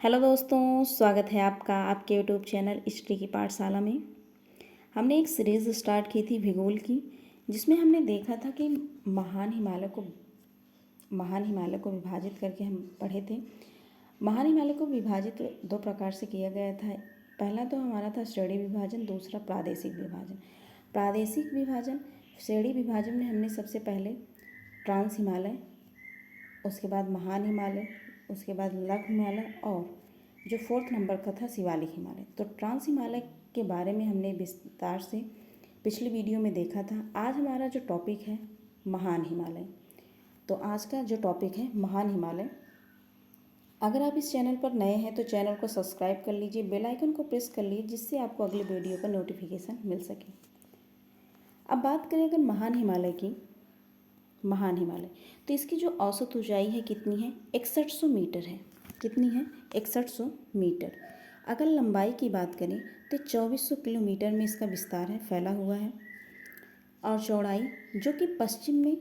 Hello दोस्तों, स्वागत है आपका आपके यूट्यूब चैनल हिस्ट्री की पाठशाला में। हमने एक सीरीज़ स्टार्ट की थी भूगोल की, जिसमें हमने देखा था कि महान हिमालय को विभाजित करके हम पढ़े थे। महान हिमालय को विभाजित दो प्रकार से किया गया था। पहला तो हमारा था श्रेणी विभाजन, दूसरा प्रादेशिक विभाजन। प्रादेशिक विभाजन, श्रेणी विभाजन में हमने सबसे पहले ट्रांस हिमालय, उसके बाद महान हिमालय, उसके बाद लघु हिमालय और जो फोर्थ नंबर का था शिवालिक हिमालय। तो ट्रांस हिमालय के बारे में हमने विस्तार से पिछली वीडियो में देखा था। आज हमारा जो टॉपिक है महान हिमालय। तो आज का जो टॉपिक है महान हिमालय। अगर आप इस चैनल पर नए हैं तो चैनल को सब्सक्राइब कर लीजिए, बेल आइकन को प्रेस कर लीजिए, जिससे आपको अगले वीडियो का नोटिफिकेशन मिल सके। अब बात करें अगर महान हिमालय की, महान हिमालय तो इसकी जो औसत ऊंचाई है कितनी है? 6100 मीटर है। कितनी है? 6100 मीटर। अगर लंबाई की बात करें तो 2400 किलोमीटर में इसका विस्तार है, फैला हुआ है। और चौड़ाई जो कि पश्चिम में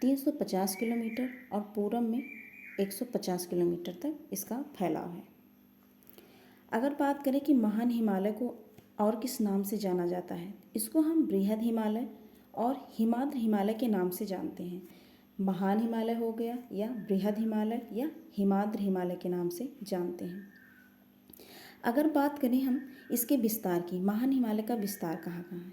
350 किलोमीटर और पूरब में 150 किलोमीटर तक इसका फैलाव है। अगर बात करें कि महान हिमालय को और किस नाम से जाना जाता है, इसको हम बृहद हिमालय और हिमाद्री हिमालय के नाम से जानते हैं। महान हिमालय हो गया या बृहद हिमालय या हिमाद्री हिमालय के नाम से जानते हैं। अगर बात करें हम इसके विस्तार की, महान हिमालय का विस्तार कहाँ कहाँ है,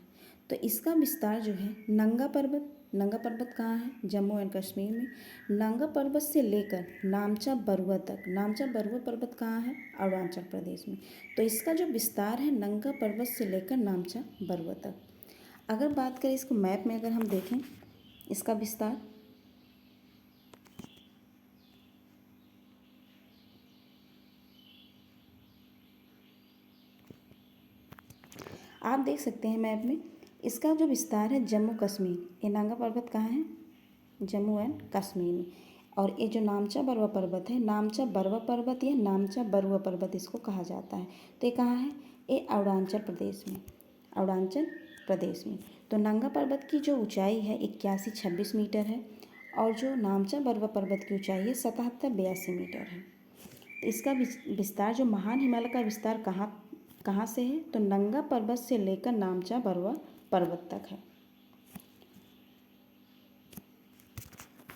तो इसका विस्तार जो है नंगा पर्वत कहाँ है? जम्मू एंड कश्मीर में। नंगा पर्वत से लेकर नामचा बरुआ तक। नामचा बरुआ पर्वत कहाँ है? अरुणाचल प्रदेश में। तो इसका जो विस्तार है नंगा पर्वत से लेकर नामचा बरुआ तक। अगर बात करें इसको मैप में, अगर हम देखें इसका विस्तार, आप देख सकते हैं मैप में इसका जो विस्तार है जम्मू कश्मीर। ये नांगा पर्वत कहाँ है? जम्मू एंड कश्मीर में। और ये जो नामचा बरुआ पर्वत है, नामचा बरुआ पर्वत या नामचा बरुआ पर्वत इसको कहा जाता है। तो ये कहाँ है? ये अरुणाचल प्रदेश में। अरुणाचल प्रदेश में। तो नंगा पर्वत की जो ऊंचाई है 8126 मीटर है और जो नामचा बरुआ पर्वत की ऊंचाई है 7782 मीटर है। तो इसका विस्तार, जो महान हिमालय का विस्तार कहाँ से है, तो नंगा पर्वत से लेकर नामचा बरुआ पर्वत तक है।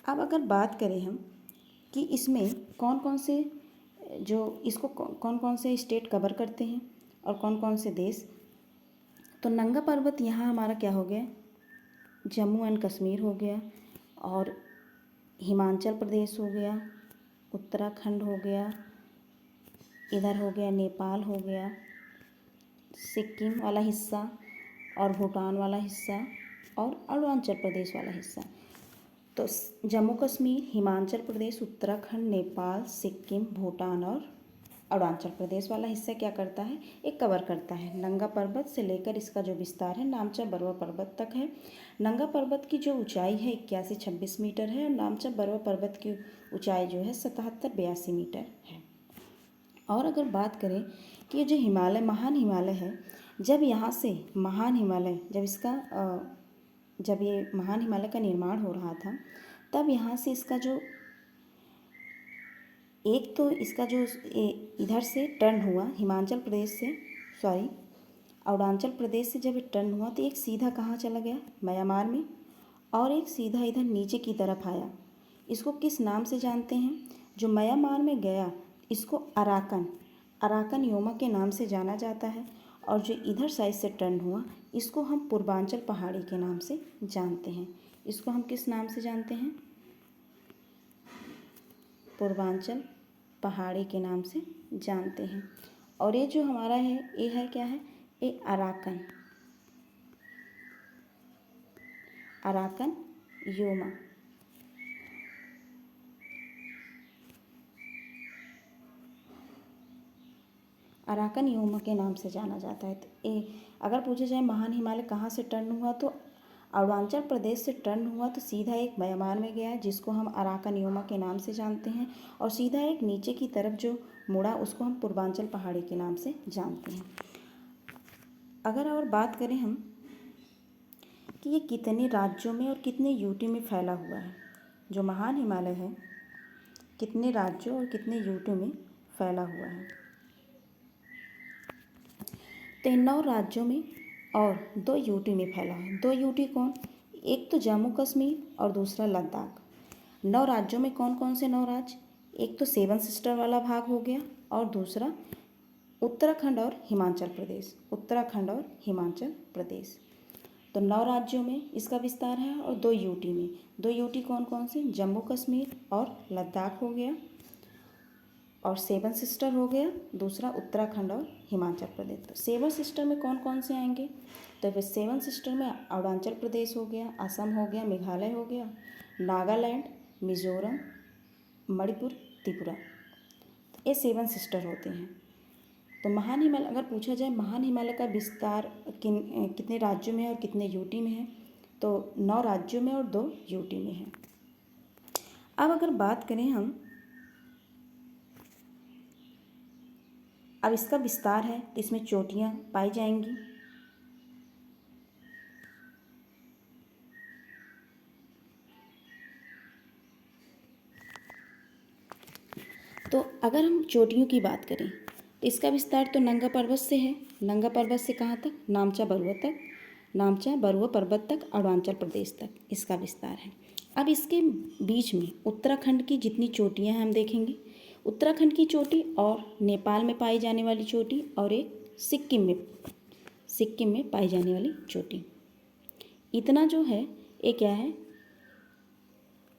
अब अगर बात करें हम कि इसमें कौन कौन से स्टेट कवर करते हैं और कौन कौन से देश, तो नंगा पर्वत यहाँ हमारा क्या हो गया? जम्मू एंड कश्मीर हो गया, और हिमाचल प्रदेश हो गया, उत्तराखंड हो गया, इधर हो गया नेपाल हो गया, सिक्किम वाला हिस्सा और भूटान वाला हिस्सा और अरुणाचल प्रदेश वाला हिस्सा। तो जम्मू कश्मीर, हिमाचल प्रदेश, उत्तराखंड, नेपाल, सिक्किम, भूटान और अरुणाचल प्रदेश वाला हिस्सा क्या करता है? एक कवर करता है। नंगा पर्वत से लेकर इसका जो विस्तार है नामचा बरुआ पर्वत तक है। नंगा पर्वत की जो ऊंचाई है 8126 मीटर है और नामचा बरुआ पर्वत की ऊंचाई जो है 7782 मीटर है। और अगर बात करें कि ये जो हिमालय, महान हिमालय है, जब यहाँ से महान हिमालय, जब ये महान हिमालय का निर्माण हो रहा था, तब यहाँ से इसका जो इधर से टर्न हुआ हिमाचल प्रदेश से, अरुणाचल प्रदेश से जब टर्न हुआ तो एक सीधा कहाँ चला गया? म्यांमार में, और एक सीधा इधर नीचे की तरफ आया। इसको किस नाम से जानते हैं? जो म्यांमार में गया इसको अराकन योमा के नाम से जाना जाता है, और जो इधर साइड से टर्न हुआ इसको हम पूर्वांचल पहाड़ी के नाम से जानते हैं। इसको हम किस नाम से जानते हैं? पूर्वांचल पहाड़ी के नाम से जानते हैं। और ये जो हमारा है, ये है क्या है? ये अराकन योमा। अराकन योमा के नाम से जाना जाता है। तो ये अगर पूछा जाए महान हिमालय कहाँ से टर्न हुआ, तो अरुणाचल प्रदेश से टर्न हुआ, तो सीधा एक म्यांमार में गया जिसको हम अराकन योमा के नाम से जानते हैं, और सीधा एक नीचे की तरफ जो मुड़ा उसको हम पूर्वांचल पहाड़ी के नाम से जानते हैं। अगर और बात करें हम कि ये कितने राज्यों में और कितने यूटी में फैला हुआ है, जो महान हिमालय है कितने राज्यों और कितने यूटी में फैला हुआ है। तो इन 9 राज्यों में और 2 यूटी में फैला है। 2 यूटी कौन? एक तो जम्मू कश्मीर और दूसरा लद्दाख। 9 राज्यों में कौन कौन से 9 राज्य? एक तो 7 सिस्टर वाला भाग हो गया और दूसरा उत्तराखंड और हिमाचल प्रदेश। उत्तराखंड और हिमाचल प्रदेश। तो 9 राज्यों में इसका विस्तार है और 2 यूटी में। 2 यूटी कौन कौन से? जम्मू कश्मीर और लद्दाख हो गया और 7 सिस्टर हो गया, दूसरा उत्तराखंड और हिमाचल प्रदेश। तो 7 सिस्टर में कौन कौन से आएंगे? तो फिर 7 सिस्टर में अरुणाचल प्रदेश हो गया, असम हो गया, मेघालय हो गया, नागालैंड, मिजोरम, मणिपुर, त्रिपुरा। तो ये 7 सिस्टर होते हैं। तो महान हिमालय, अगर पूछा जाए महान हिमालय का विस्तार कितने राज्यों में है और कितने यूटी में है, तो 9 राज्यों में और 2 यूटी में है। अब अगर बात करें हम, अब इसका विस्तार है तो इसमें चोटियाँ पाई जाएंगी। तो अगर हम चोटियों की बात करें तो इसका विस्तार तो नंगा पर्वत से है। नंगा पर्वत से कहाँ तक? नामचा बरुआ तक। नामचा बरुआ पर्वत तक, अरुणाचल प्रदेश तक इसका विस्तार है। अब इसके बीच में उत्तराखंड की जितनी चोटियाँ हैं हम देखेंगे। उत्तराखंड की चोटी और नेपाल में पाई जाने वाली चोटी और एक सिक्किम में पाई जाने वाली चोटी, इतना जो है ये क्या है?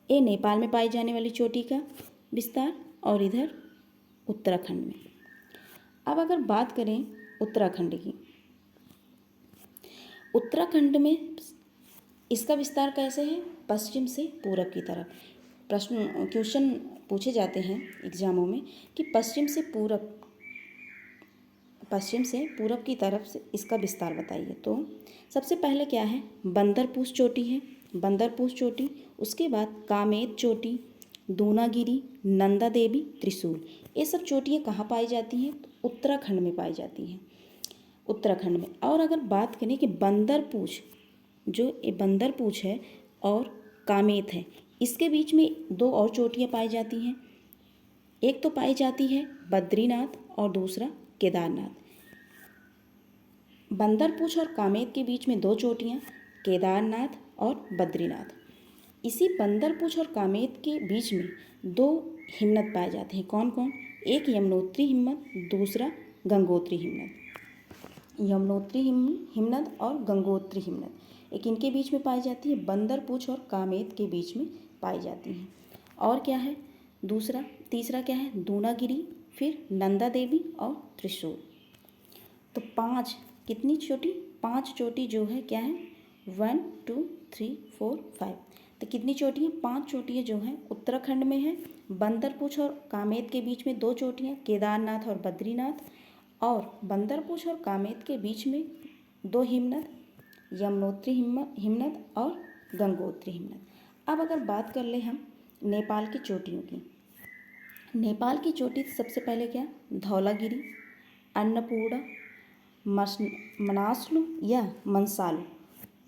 ये नेपाल में पाई जाने वाली चोटी का विस्तार और इधर उत्तराखंड में। अब अगर बात करें उत्तराखंड की, उत्तराखंड में इसका विस्तार कैसे है? पश्चिम से पूरब की तरफ। क्वेश्चन पूछे जाते हैं एग्जामों में कि पश्चिम से पूरब की तरफ से इसका विस्तार बताइए। तो सबसे पहले क्या है? बंदरपूछ चोटी है, बंदरपूछ चोटी। उसके बाद कामेत चोटी, दूनागिरी, नंदा देवी, त्रिशूल। ये सब चोटियाँ कहाँ पाई जाती हैं? तो उत्तराखंड में पाई जाती हैं, उत्तराखंड में। और अगर बात करें कि बंदरपूछ, जो ये बंदरपूछ है और कामेत है, इसके बीच में 2 और चोटियाँ पाई जाती हैं। एक तो पाई जाती है बद्रीनाथ और दूसरा केदारनाथ। बंदरपूछ और कामेत के बीच में 2 चोटियाँ, केदारनाथ और बद्रीनाथ। इसी बंदरपूछ और कामेत के बीच में 2 हिमनद पाए जाते हैं। कौन कौन? एक यमुनोत्री हिमनद, दूसरा गंगोत्री हिमनद। यमुनोत्री हिमनद और गंगोत्री हिमनद एक इनके बीच में पाई जाती है, बंदरपूछ और कामेत के बीच में पाई जाती हैं। और क्या है तीसरा क्या है? दूनागिरी, फिर नंदा देवी और त्रिशूल। तो 5 कितनी चोटी? 5 चोटी जो है क्या है? 1 2 3 4 5। तो कितनी चोटियाँ? 5 चोटियाँ जो हैं उत्तराखंड में है। बंदरपूछ और कामेत के बीच में 2 चोटियाँ, केदारनाथ और बद्रीनाथ। और बंदरपूछ और कामेत के बीच में 2 हिमनद, यमुनोत्री हिमनद और गंगोत्री हिमनद। अब अगर बात कर ले हम नेपाल की चोटियों की, नेपाल की चोटी सबसे पहले क्या? धौलागिरी, अन्नपूर्णा, मनासलु या मनसालु,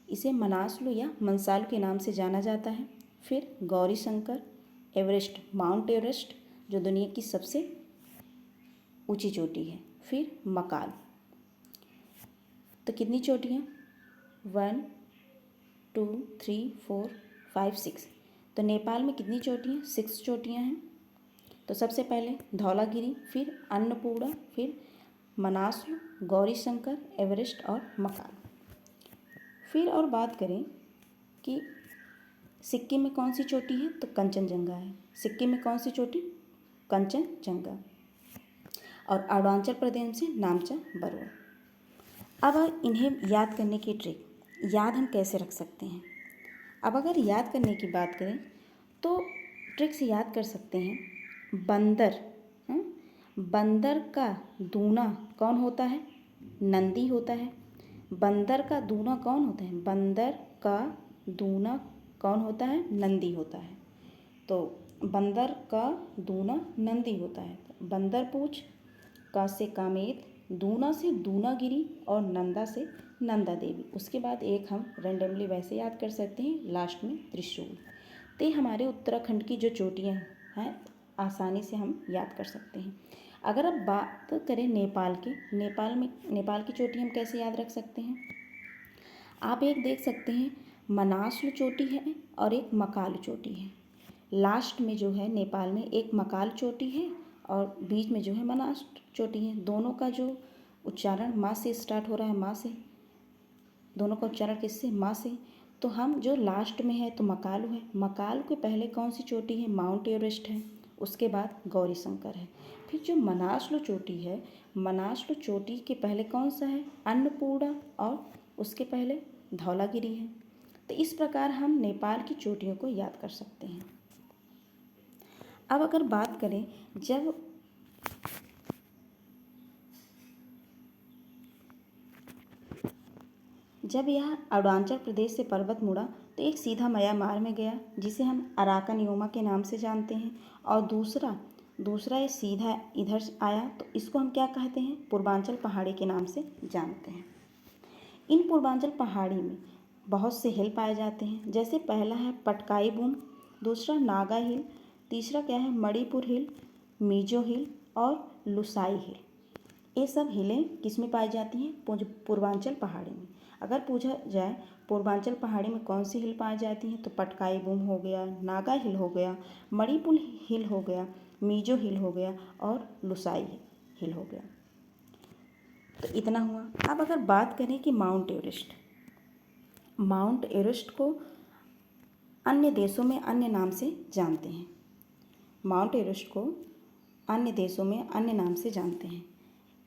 इसे मनासलु या मनसालु के नाम से जाना जाता है। फिर Gauri Shankar, Everest, mount Everest जो दुनिया की सबसे ऊंची चोटी है। फिर मकाल। तो कितनी चोटियाँ? 1 2 3 4 5 6। तो नेपाल में कितनी चोटियाँ? 6 चोटियाँ हैं। तो सबसे पहले धौलागिरी, फिर अन्नपूर्णा, फिर मनासलु, गौरी शंकर, एवरेस्ट और मकाल। फिर और बात करें कि सिक्किम में कौन सी चोटी है? तो कंचनजंगा है। सिक्किम में कौन सी चोटी? कंचनजंगा। और अरुणाचल प्रदेश से नामचा बरुआ। अब इन्हें याद करने की ट्रिक, याद हम कैसे रख सकते हैं? अब अगर याद करने की बात करें तो ट्रिक से याद कर सकते हैं। बंदर का दूना कौन होता है? नंदी होता है। बंदर का दूना कौन होता है? बंदर का दूना कौन होता है? नंदी होता है। तो बंदर का दूना नंदी होता है। बंदरपूछ, का से कामेत, दूना से दूनागिरी और नंदा से नंदा देवी। उसके बाद एक हम रेंडमली वैसे याद कर सकते हैं, लास्ट में त्रिशूल। तो हमारे उत्तराखंड की जो चोटियाँ हैं आसानी से हम याद कर सकते हैं। अगर अब बात करें नेपाल की, नेपाल की चोटी हम कैसे याद रख सकते हैं? आप एक देख सकते हैं, मनासलु चोटी है और एक मकालु चोटी है। लास्ट में जो है नेपाल में एक मकाल चोटी है और बीच में जो है मनासलु चोटी है। दोनों का जो उच्चारण माँ से स्टार्ट हो रहा है, माँ से, दोनों का उच्चारण किससे? माँ से। तो हम जो लास्ट में है तो मकालु है। मकालु के पहले कौन सी चोटी है? माउंट एवरेस्ट है। उसके बाद गौरी शंकर है। फिर जो मनासलु चोटी है, मनासलु चोटी के पहले कौन सा है? अन्नपूर्णा, और उसके पहले धौलागिरी है। तो इस प्रकार हम नेपाल की चोटियों को याद कर सकते हैं। अब अगर बात करें, जब यह अरुणाचल प्रदेश से पर्वत मुड़ा तो एक सीधा म्यांमार में गया, जिसे हम अराकन योमा के नाम से जानते हैं, और दूसरा ये सीधा इधर आया तो इसको हम क्या कहते हैं? पूर्वांचल पहाड़ी के नाम से जानते हैं। इन पूर्वांचल पहाड़ी में बहुत से हिल पाए जाते हैं, जैसे पहला है पटकाई बूम, दूसरा नागा हिल, तीसरा क्या है? मणिपुर हिल, मिजो हिल और लुसाई हिल। ये सब हिलें किस में पाई जाती हैं? पूर्वांचल पहाड़ी में। अगर पूछा जाए पूर्वांचल पहाड़ी में कौन सी हिल पाई जाती हैं, तो पटकाई बूम हो गया, नागा हिल हो गया, मणिपुर हिल हो गया, मिजो हिल हो गया और लुसाई हिल हो गया। तो इतना हुआ। अब अगर बात करें कि माउंट एवरेस्ट को अन्य देशों में अन्य नाम से जानते हैं। माउंट एवरेस्ट को अन्य देशों में अन्य नाम से जानते हैं।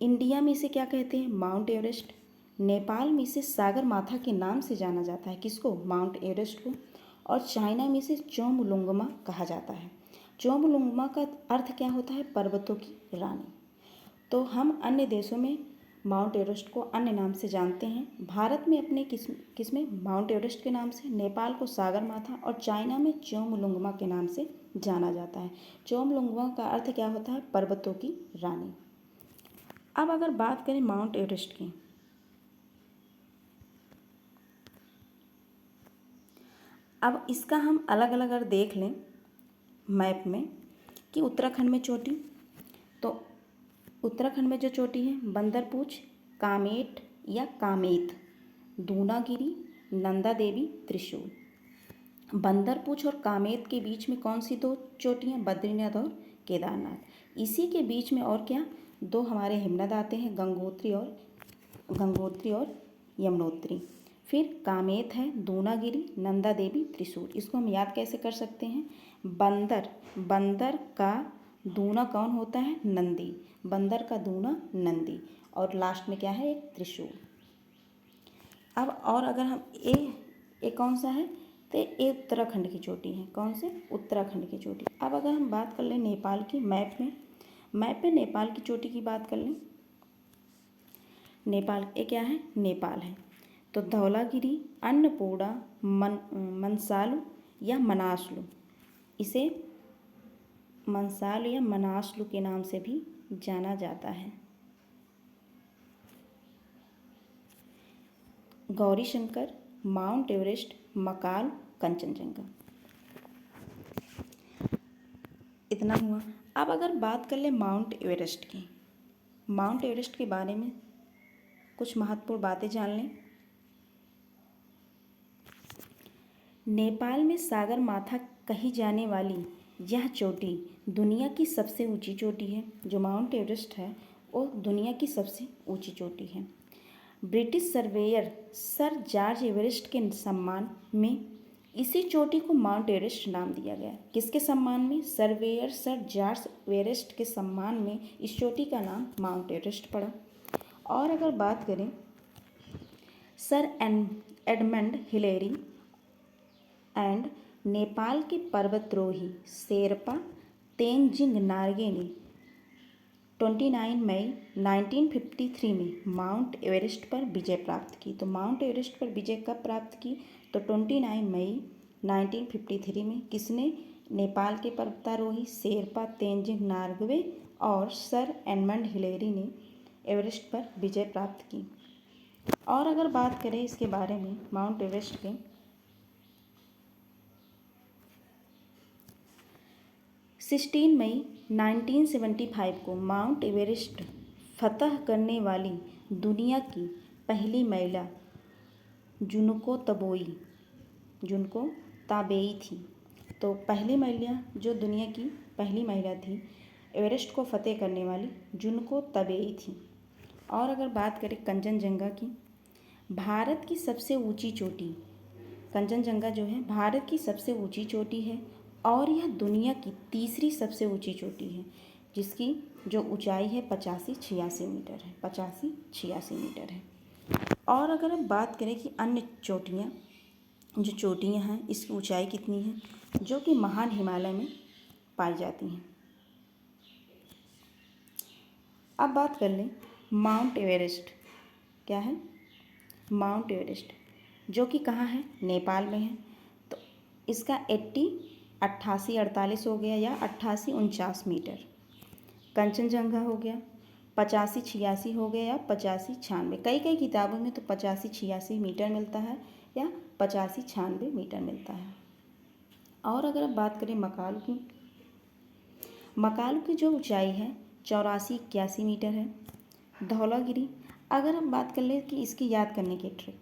इंडिया में इसे क्या कहते हैं? Mount Everest. नेपाल में इसे सागर माथा के नाम से जाना जाता है। किसको? माउंट एवरेस्ट को। और चाइना में इसे चोमलुंगमा कहा जाता है। चोमलुंगमा का अर्थ क्या होता है? पर्वतों की रानी। तो हम अन्य देशों में माउंट एवरेस्ट को अन्य नाम से जानते हैं। भारत में अपने किसमें? माउंट एवरेस्ट के नाम से, नेपाल को सागर माथा और चाइना में चोमलुंगमा के नाम से जाना जाता है। चोमलुंगमा का अर्थ क्या होता है? पर्वतों की रानी। अब अगर बात करें माउंट एवरेस्ट की, अब इसका हम अलग अलग अगर देख लें मैप में कि उत्तराखंड में चोटी, तो उत्तराखंड में जो चोटी है बंदरपूछ, कामेट या कामेत, दूनागिरी, नंदा देवी, त्रिशूल। बंदरपूछ और कामेत के बीच में कौन सी दो चोटियाँ? बद्रीनाथ और केदारनाथ। इसी के बीच में और क्या? दो हमारे हिमनद आते हैं, गंगोत्री और यमुनोत्री। फिर कामेत है, दूनागिरी, नंदा देवी, त्रिशूल। इसको हम याद कैसे कर सकते हैं? बंदर का दूना कौन होता है? नंदी। बंदर का दूना नंदी, और लास्ट में क्या है? एक त्रिशूल। अब और अगर हम ये कौन सा है? तो ये उत्तराखंड की चोटी है। कौन से? उत्तराखंड की चोटी। अब अगर हम बात कर लें नेपाल की, मैप में नेपाल की चोटी की बात कर लें। नेपाल ये क्या है? नेपाल है। तो धौलागिरी, अन्नपूर्णा, मनसालु या मनासलु, इसे मनसालु या मनासलु के नाम से भी जाना जाता है। Gauri Shankar, Mount Everest, Makalu, Kanchenjunga. इतना हुआ। अब अगर बात कर ले माउंट एवरेस्ट की, माउंट एवरेस्ट के बारे में कुछ महत्वपूर्ण बातें जान लें। नेपाल में सागर माथा कही जाने वाली यह चोटी दुनिया की सबसे ऊंची चोटी है। जो माउंट एवरेस्ट है वो दुनिया की सबसे ऊंची चोटी है। British surveyor sir George Everest के सम्मान में इसी चोटी को माउंट एवरेस्ट नाम दिया गया। किसके सम्मान में? सर्वेयर सर जॉर्ज एवरेस्ट के सम्मान में इस चोटी का नाम माउंट एवरेस्ट पड़ा। और अगर बात करें sir Edmund Hillary and Nepal के पर्वतरोही शेरपा तेनजिंग नार्गे ने 29 मई 1953 में माउंट एवरेस्ट पर विजय प्राप्त की। तो माउंट एवरेस्ट पर विजय कब प्राप्त की? तो 29 मई 1953 में। किसने? नेपाल के पर्वतारोही शेरपा तेनजिंग नार्गे और सर एडमंड हिलेरी ने एवरेस्ट पर विजय प्राप्त की। और अगर बात करें इसके बारे में माउंट एवरेस्ट के, 16 मई 1975 को माउंट एवरेस्ट फतह करने वाली दुनिया की पहली महिला जुनको ताबेई थी। तो पहली महिला जो दुनिया की पहली महिला थी एवरेस्ट को फतेह करने वाली जुनको ताबेई थी। और अगर बात करें कंचनजंगा की, भारत की सबसे ऊंची चोटी कंचनजंगा जो है भारत की सबसे ऊंची चोटी है और यह दुनिया की तीसरी सबसे ऊंची चोटी है, जिसकी जो ऊंचाई है 85-86 मीटर है 85-86 मीटर है। और अगर हम बात करें कि अन्य चोटियाँ हैं इसकी ऊंचाई कितनी है, जो कि महान हिमालय में पाई जाती हैं। अब बात कर लें माउंट एवरेस्ट। क्या है? माउंट एवरेस्ट जो कि कहाँ है? नेपाल में है। तो इसका 88-48 हो गया या 88-49 मीटर। कंचनजंगा हो गया 85-86 हो गया या 85-96। कई किताबों में तो 85-86 मीटर मिलता है या 85-96 मीटर मिलता है। और अगर अब बात करें मकालू की जो ऊंचाई है 84-81 मीटर है। धौलागिरी, अगर हम बात कर लें कि इसकी याद करने की ट्रिक,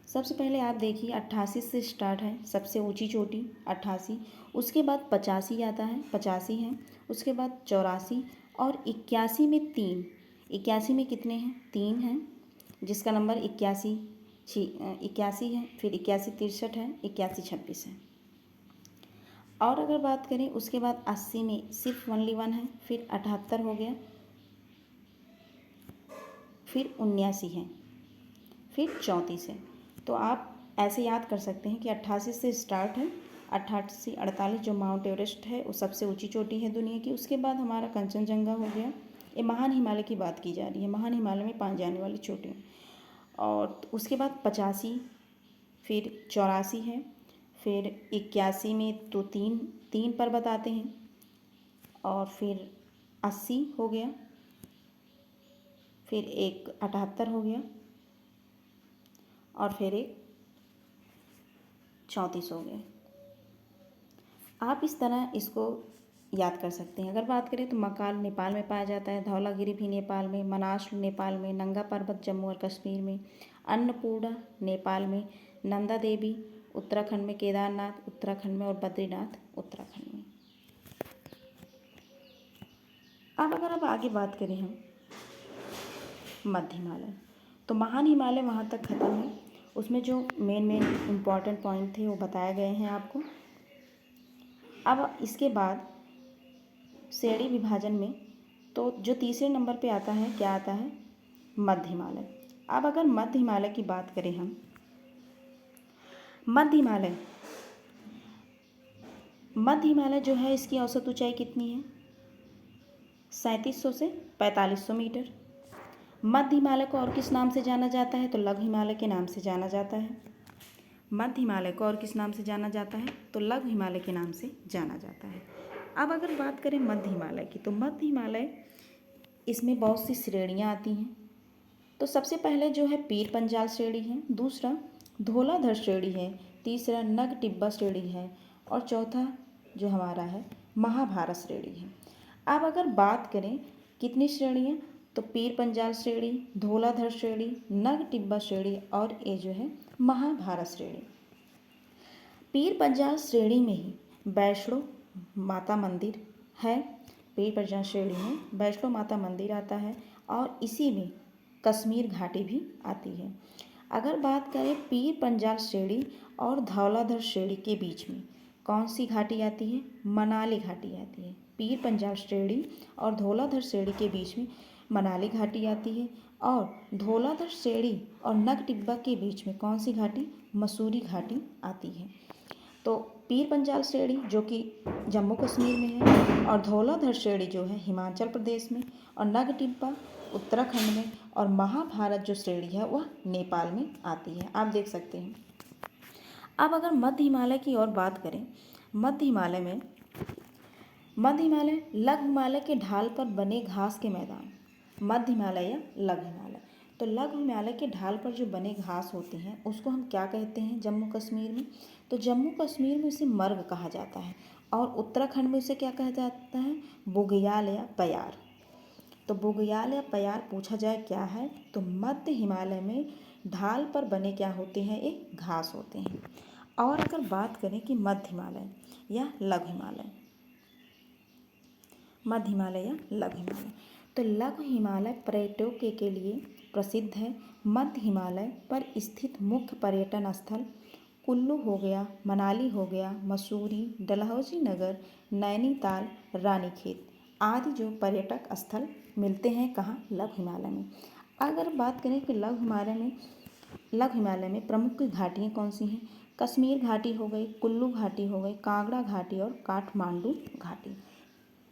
सबसे पहले आप देखिए 88 से स्टार्ट है सबसे ऊंची चोटी 88, उसके बाद 85 आता है 85 है, उसके बाद 84 और 81 में 3। 81 में कितने हैं? 3 हैं, जिसका नंबर 81 है, फिर 81-63 है, 81-26 है। और अगर बात करें उसके बाद 80 में सिर्फ ओनली 1 है, फिर 78 हो गया, फिर 79 है, फिर 34 है। तो आप ऐसे याद कर सकते हैं कि 88 से स्टार्ट है, 88-48 जो माउंट एवरेस्ट है वो सबसे ऊंची चोटी है दुनिया की। उसके बाद हमारा कंचनजंगा हो गया। ये महान हिमालय की बात की जा रही है, महान हिमालय में पाई जाने वाली चोटी। और उसके बाद 85, फिर 84 है, फिर 81 में तो तीन पर्वत आते हैं, और फिर 80 हो गया, फिर एक 78 हो गया, और फिर एक 34 हो गया। आप इस तरह इसको याद कर सकते हैं। अगर बात करें तो मकाल नेपाल में पाया जाता है, धौलागिरी भी नेपाल में, मनास नेपाल में, नंगा पर्वत जम्मू और कश्मीर में, अन्नपूर्णा नेपाल में, नंदा देवी उत्तराखंड में, केदारनाथ उत्तराखंड में और बद्रीनाथ उत्तराखंड में। अब आगे बात करें हम मध्य हिमालय, तो महान हिमालय वहाँ तक ख़त्म है। उसमें जो मेन इम्पॉर्टेंट पॉइंट थे वो बताए गए हैं आपको। अब इसके बाद श्रेणी विभाजन में तो जो तीसरे नंबर पे आता है, क्या आता है? मध्य हिमालय। अब अगर मध्य हिमालय की बात करें हम, मध्य हिमालय जो है इसकी औसत ऊंचाई कितनी है? 3700 से 4500 मीटर। मध्य हिमालय को और किस नाम से जाना जाता है? तो लघु हिमालय के नाम से जाना जाता है। मध्य हिमालय को और किस नाम से जाना जाता है? तो लघु हिमालय के नाम से जाना जाता है। अब अगर बात करें मध्य हिमालय की, तो मध्य हिमालय इसमें बहुत सी श्रेणियाँ आती हैं। तो सबसे पहले जो है पीर पंजाल श्रेणी है, दूसरा धौलाधर श्रेणी है, तीसरा नग टिब्बा श्रेणी है, और चौथा जो हमारा है महाभारत श्रेणी है। अब अगर बात करें कितनी श्रेणियाँ, तो पीर पंजाल श्रेणी, धौलाधर श्रेणी, नग टिब्बा श्रेणी और ये जो है महाभारत श्रेणी। पीर पंजाल श्रेणी में ही वैष्णो माता मंदिर है। पीर पंजाल श्रेणी में वैष्णो माता मंदिर आता है और इसी में कश्मीर घाटी भी आती है। अगर बात करें पीर पंजाल श्रेणी और धौलाधर श्रेणी के बीच में कौन सी घाटी आती है? मनाली घाटी आती है। पीर पंजाल श्रेणी और धौलाधर श्रेणी के बीच में मनाली घाटी आती है, और धौलाधर श्रेणी और नग टिब्बा के बीच में कौन सी घाटी? मसूरी घाटी आती है। तो पीर पंजाल श्रेणी जो कि जम्मू कश्मीर में है, और धौलाधर श्रेणी जो है हिमाचल प्रदेश में, और नग टिब्बा उत्तराखंड में, और महाभारत जो श्रेणी है वह नेपाल में आती है। आप देख सकते हैं। अब अगर मध्य हिमालय की और बात करें, मध्य हिमालय लघु हिमालय के ढाल पर बने घास के मैदान, मध्य हिमालय या लघु हिमालय। तो लघु हिमालय के ढाल पर जो बने घास होते हैं उसको हम क्या कहते हैं जम्मू कश्मीर में? तो जम्मू कश्मीर में इसे मर्ग कहा जाता है, और उत्तराखंड में उसे क्या कहा जाता है, बुग्याल या पयार। तो बुग्याल या पयार पूछा जाए क्या है, तो मध्य हिमालय में ढाल पर बने क्या होते हैं, एक घास होते हैं। और अगर बात करें कि मध्य हिमालय या लघु हिमालय, मध्य हिमालय या लघु हिमालय, तो लघु हिमालय पर्यटकों के लिए प्रसिद्ध है। मध्य हिमालय पर स्थित मुख्य पर्यटन स्थल कुल्लू हो गया, मनाली हो गया, मसूरी, डलहौजी नगर, नैनीताल, रानीखेत आदि जो पर्यटक स्थल मिलते हैं कहाँ, लघु हिमालय में। अगर बात करें कि लघु हिमालय में प्रमुख घाटियाँ कौन सी हैं, कश्मीर घाटी हो गई, कुल्लू घाटी हो गई, कांगड़ा घाटी और काठमांडू घाटी।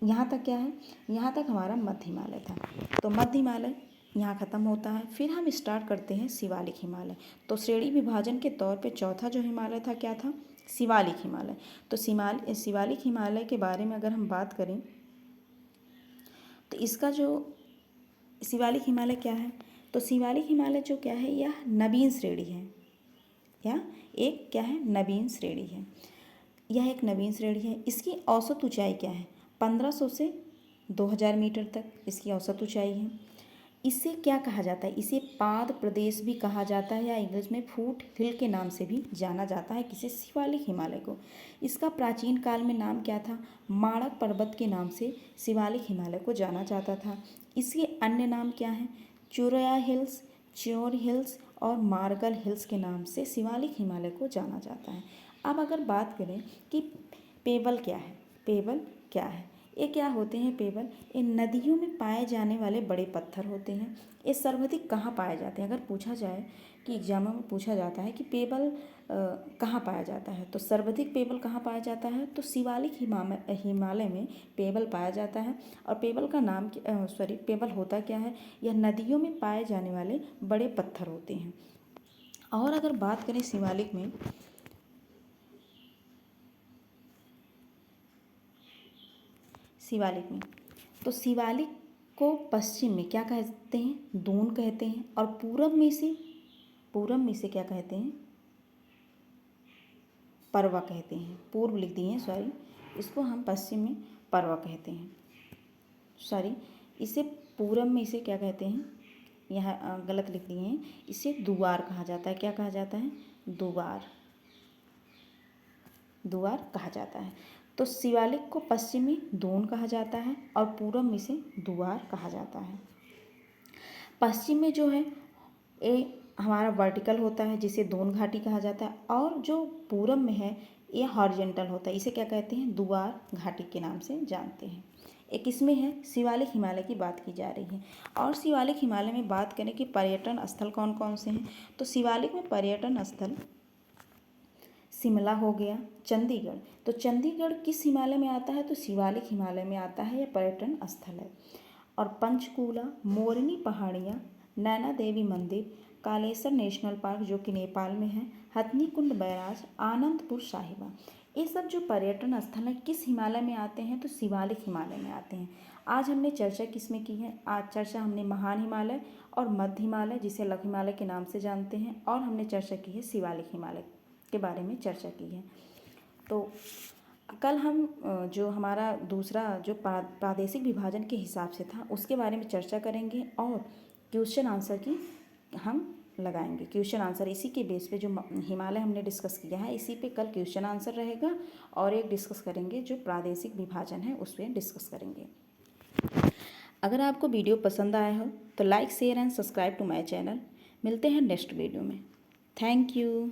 यहाँ तक क्या है, यहाँ तक हमारा मध्य हिमालय था। तो मध्य हिमालय यहाँ ख़त्म होता है। फिर हम स्टार्ट करते हैं शिवालिक हिमालय। तो श्रेणी विभाजन के तौर पे चौथा जो हिमालय था क्या था, शिवालिक हिमालय। तो शिवालिक हिमालय के बारे में अगर हम बात करें तो इसका जो शिवालिक हिमालय क्या है, तो शिवालिक हिमालय जो क्या है, यह नवीन श्रेणी है, या एक क्या है, नवीन श्रेणी है। यह एक नवीन श्रेणी है। इसकी औसत ऊंचाई क्या है, 1500 से 2000 मीटर तक इसकी औसत ऊंचाई है। इसे क्या कहा जाता है, इसे पाद प्रदेश भी कहा जाता है, या इंग्लिश में फूट हिल के नाम से भी जाना जाता है किसे, शिवालिक हिमालय को। इसका प्राचीन काल में नाम क्या था, माणक पर्वत के नाम से शिवालिक हिमालय को जाना जाता था। इसके अन्य नाम क्या हैं, चुरया हिल्स, च्योर हिल्स और मार्गल हिल्स के नाम से शिवालिक हिमालय को जाना जाता है। अब अगर बात करें कि पेबल क्या है, पेबल क्या है, ये क्या होते हैं पेबल, ये नदियों में पाए जाने वाले बड़े पत्थर होते हैं। ये सर्वाधिक कहाँ पाए जाते हैं, अगर पूछा जाए कि एग्जामों में पूछा जाता है कि पेबल कहाँ पाया जाता है, तो सर्वाधिक पेबल कहाँ पाया जाता है, तो शिवालिक हिमालय में पेबल पाया जाता है। और पेबल का नाम पेबल होता क्या है, यह नदियों में पाए जाने वाले बड़े पत्थर होते हैं। और अगर बात करें शिवालिक में, तो शिवालिक को पश्चिम में क्या कहते हैं, दून कहते हैं, और पूरब में से क्या कहते हैं, परवा कहते हैं। पूर्व लिख दिए हैं, सॉरी, इसको हम पश्चिम में परवा कहते हैं, सॉरी, इसे पूरब में इसे क्या कहते हैं, यहाँ गलत लिख दिए हैं, इसे दुआर कहा जाता है। क्या कहा जाता है, दुआर कहा जाता है। तो शिवालिक को पश्चिम में दून कहा जाता है और पूरब में से दुआर कहा जाता है। पश्चिम में जो है ये हमारा वर्टिकल होता है, जिसे दून घाटी कहा जाता है, और जो पूरब में है ये हॉरिजॉन्टल होता है, इसे क्या कहते हैं, दुआर घाटी के नाम से जानते हैं। एक इसमें है शिवालिक हिमालय की बात की जा रही है। और शिवालिक हिमालय में बात करें कि पर्यटन स्थल कौन कौन से हैं, तो शिवालिक में पर्यटन स्थल शिमला हो गया, चंडीगढ़। तो चंडीगढ़ किस हिमालय में आता है, तो शिवालिक हिमालय में आता है, यह पर्यटन स्थल है। और पंचकूला, मोरनी पहाड़ियाँ, नैना देवी मंदिर, कालेसर नेशनल पार्क जो कि नेपाल में है, हथनी कुंड बैराज, आनंदपुर साहिबा, ये सब जो पर्यटन स्थल हैं किस हिमालय में आते हैं, तो शिवालिक हिमालय में आते हैं। आज हमने चर्चा किस में की है, आज चर्चा हमने महान हिमालय और मध्य हिमालय जिसे लघु हिमालय के नाम से जानते हैं, और हमने चर्चा की है शिवालिक हिमालय के बारे में चर्चा की है। तो कल हम जो हमारा दूसरा जो प्रादेशिक विभाजन के हिसाब से था उसके बारे में चर्चा करेंगे, और क्वेश्चन आंसर की हम लगाएंगे। क्वेश्चन आंसर इसी के बेस पे जो हिमालय हमने डिस्कस किया है इसी पे कल क्वेश्चन आंसर रहेगा, और एक डिस्कस करेंगे जो प्रादेशिक विभाजन है उस पर डिस्कस करेंगे। अगर आपको वीडियो पसंद आया हो तो like, share and subscribe to my channel. मिलते हैं नेक्स्ट वीडियो में। Thank you.